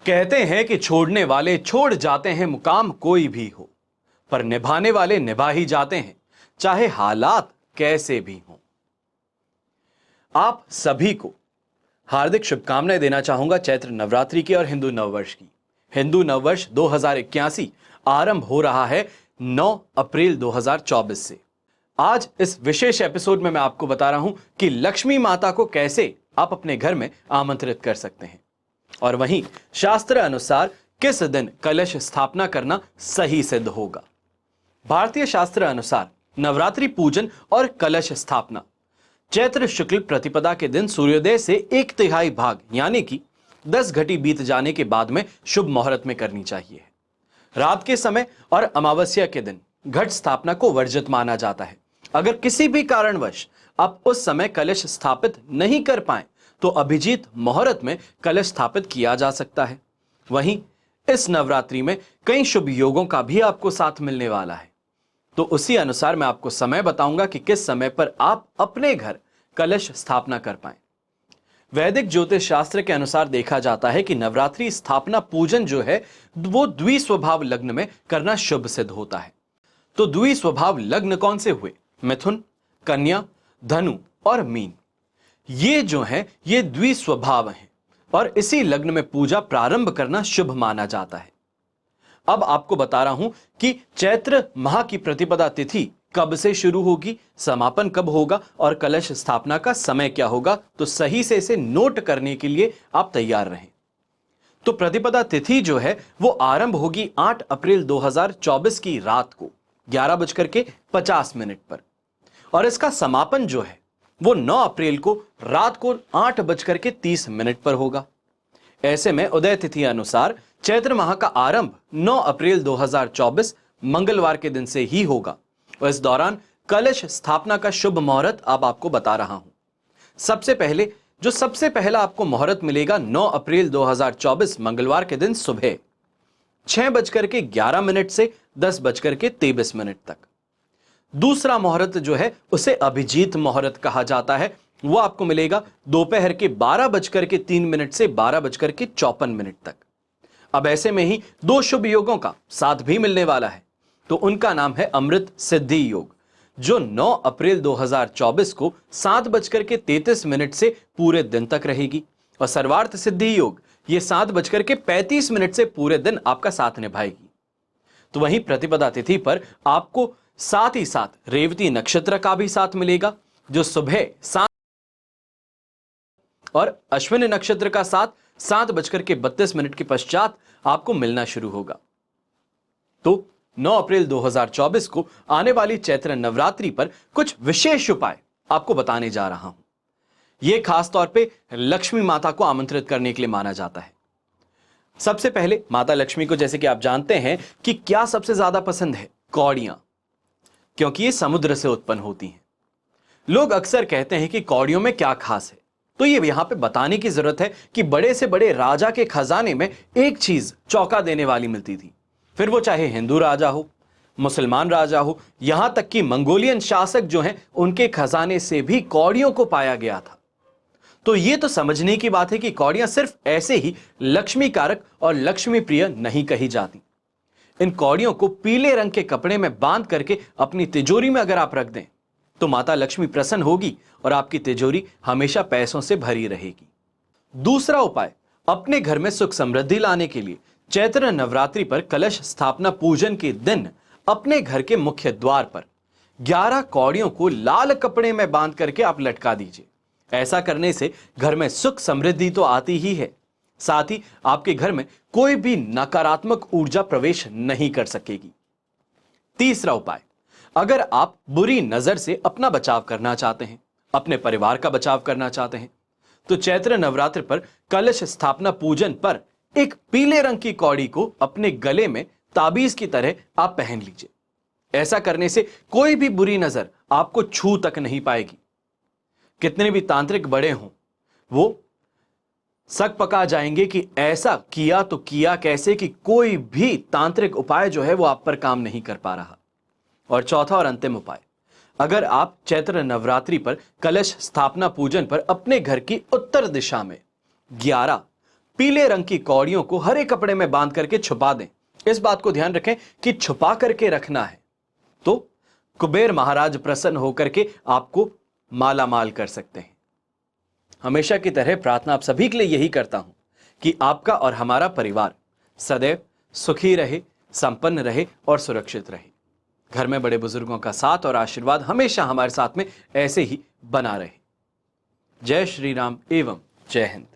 कहते हैं कि छोड़ने वाले छोड़ जाते हैं मुकाम कोई भी हो, पर निभाने वाले निभा ही जाते हैं, चाहे हालात कैसे भी हों। आप सभी को हार्दिक शुभकामनाएं देना चाहूंगा चैत्र नवरात्रि की और हिंदू नववर्ष की। हिंदू नववर्ष 2081 आरंभ हो रहा है 9 अप्रैल 2024 से। आज इस विशेष एपिसोड में मैं आपको बता रहा हूं कि लक्ष्मी माता को कैसे आप अपने घर में आमंत्रित कर सकते हैं, और वहीं शास्त्र अनुसार किस दिन कलश स्थापना करना सही सिद्ध होगा। भारतीय शास्त्र अनुसार नवरात्रि पूजन और कलश स्थापना चैत्र शुक्ल प्रतिपदा के दिन सूर्योदय से 1/3 भाग यानी कि 10 घटी बीत जाने के बाद में शुभ मुहूर्त में करनी चाहिए। रात के समय और अमावस्या के दिन घट स्थापना को वर्जित माना जाता है। अगर किसी भी कारणवश आप उस समय कलश स्थापित नहीं कर पाए तो अभिजीत मुहूर्त में कलश स्थापित किया जा सकता है। वहीं इस नवरात्रि में कई शुभ योगों का भी आपको साथ मिलने वाला है, तो उसी अनुसार मैं आपको समय बताऊंगा कि किस समय पर आप अपने घर कलश स्थापना कर पाएं। वैदिक ज्योतिष शास्त्र के अनुसार देखा जाता है कि नवरात्रि स्थापना पूजन जो है वो द्विस्वभाव लग्न में करना शुभ सिद्ध होता है। तो द्विस्वभाव लग्न कौन से हुए? मिथुन, कन्या, धनु और मीन। ये जो है ये द्विस्वभाव हैं और इसी लग्न में पूजा प्रारंभ करना शुभ माना जाता है। अब आपको बता रहा हूं कि चैत्र माह की प्रतिपदा तिथि कब से शुरू होगी, समापन कब होगा और कलश स्थापना का समय क्या होगा, तो सही से इसे नोट करने के लिए आप तैयार रहें। तो प्रतिपदा तिथि जो है वो आरंभ होगी 8 अप्रैल 2024 की रात को 11:50 पर, और इसका समापन जो है वो 9 अप्रैल को रात को 8:30 पर होगा। ऐसे में उदय तिथि अनुसार चैत्र माह का आरंभ 9 अप्रैल 2024 मंगलवार के दिन से ही होगा, और इस दौरान कलश स्थापना का शुभ मुहूर्त अब आपको बता रहा हूं। सबसे पहला आपको मुहूर्त मिलेगा 9 अप्रैल 2024 मंगलवार के दिन सुबह 6:11 से 10:23 तक। दूसरा मुहूर्त जो है उसे अभिजीत मुहूर्त कहा जाता है, वो आपको मिलेगा दोपहर के 12:03 से 12:54 तक। अब ऐसे में ही दो शुभ योगों का साथ भी मिलने वाला है, तो उनका नाम है अमृत सिद्धि योग, जो 9 अप्रैल 2024 को 7:33 से पूरे दिन तक रहेगी, और सर्वार्थ सिद्धि योग ये 7:35 से पूरे दिन आपका साथ निभाएगी। तो वहीं प्रतिपदा तिथि पर आपको साथ ही साथ रेवती नक्षत्र का भी साथ मिलेगा, जो सुबह 7 और अश्विनी नक्षत्र का साथ 7:32 के पश्चात आपको मिलना शुरू होगा। तो 9 अप्रैल 2024 को आने वाली चैत्र नवरात्रि पर कुछ विशेष उपाय आपको बताने जा रहा हूं। यह खास तौर पे लक्ष्मी माता को आमंत्रित करने के लिए माना जाता है। सबसे पहले माता लक्ष्मी को जैसे कि आप जानते हैं कि क्या सबसे ज्यादा पसंद है? कौड़ियां, क्योंकि ये समुद्र से उत्पन्न होती हैं। लोग अक्सर कहते हैं कि कौड़ियों में क्या खास है, तो ये यहां पे बताने की जरूरत है कि बड़े से बड़े राजा के खजाने में एक चीज चौंका देने वाली मिलती थी, फिर वो चाहे हिंदू राजा हो, मुसलमान राजा हो, यहां तक कि मंगोलियन शासक जो हैं उनके खजाने से भी कौड़ियों को पाया गया था। तो ये तो समझने की बात है कि कौड़ियां सिर्फ ऐसे ही लक्ष्मी कारक और लक्ष्मी प्रिय नहीं कही जाती। इन कौड़ियों को पीले रंग के कपड़े में बांध करके अपनी तिजोरी में अगर आप रख दें तो माता लक्ष्मी प्रसन्न होगी और आपकी तिजोरी हमेशा पैसों से भरी रहेगी। दूसरा उपाय, अपने घर में सुख समृद्धि लाने के लिए चैत्र नवरात्रि पर कलश स्थापना पूजन के दिन अपने घर के मुख्य द्वार पर 11 कौड़ियों को लाल कपड़े में बांध करके आप लटका दीजिए। ऐसा करने से घर में सुख समृद्धि तो आती ही है, साथ ही आपके घर में कोई भी नकारात्मक ऊर्जा प्रवेश नहीं कर सकेगी। तीसरा उपाय, अगर आप बुरी नजर से अपना बचाव करना चाहते हैं, अपने परिवार का बचाव करना चाहते हैं, तो चैत्र नवरात्र पर कलश स्थापना पूजन पर एक पीले रंग की कौड़ी को अपने गले में ताबीज की तरह आप पहन लीजिए। ऐसा करने से कोई भी बुरी नजर आपको छू तक नहीं पाएगी। कितने भी तांत्रिक बड़े हों, वो सक पका जाएंगे कि ऐसा किया तो किया कैसे कि कोई भी तांत्रिक उपाय जो है वो आप पर काम नहीं कर पा रहा। और चौथा और अंतिम उपाय, अगर आप चैत्र नवरात्रि पर कलश स्थापना पूजन पर अपने घर की उत्तर दिशा में 11 पीले रंग की कौड़ियों को हरे कपड़े में बांध करके छुपा दें। इस बात को ध्यान रखें कि छुपा करके रखना है, तो कुबेर महाराज प्रसन्न होकर के आपको माला माल कर सकते हैं। हमेशा की तरह प्रार्थना आप सभी के लिए यही करता हूं कि आपका और हमारा परिवार सदैव सुखी रहे, संपन्न रहे और सुरक्षित रहे। घर में बड़े बुजुर्गों का साथ और आशीर्वाद हमेशा हमारे साथ में ऐसे ही बना रहे। जय श्री राम एवं जय हिंद।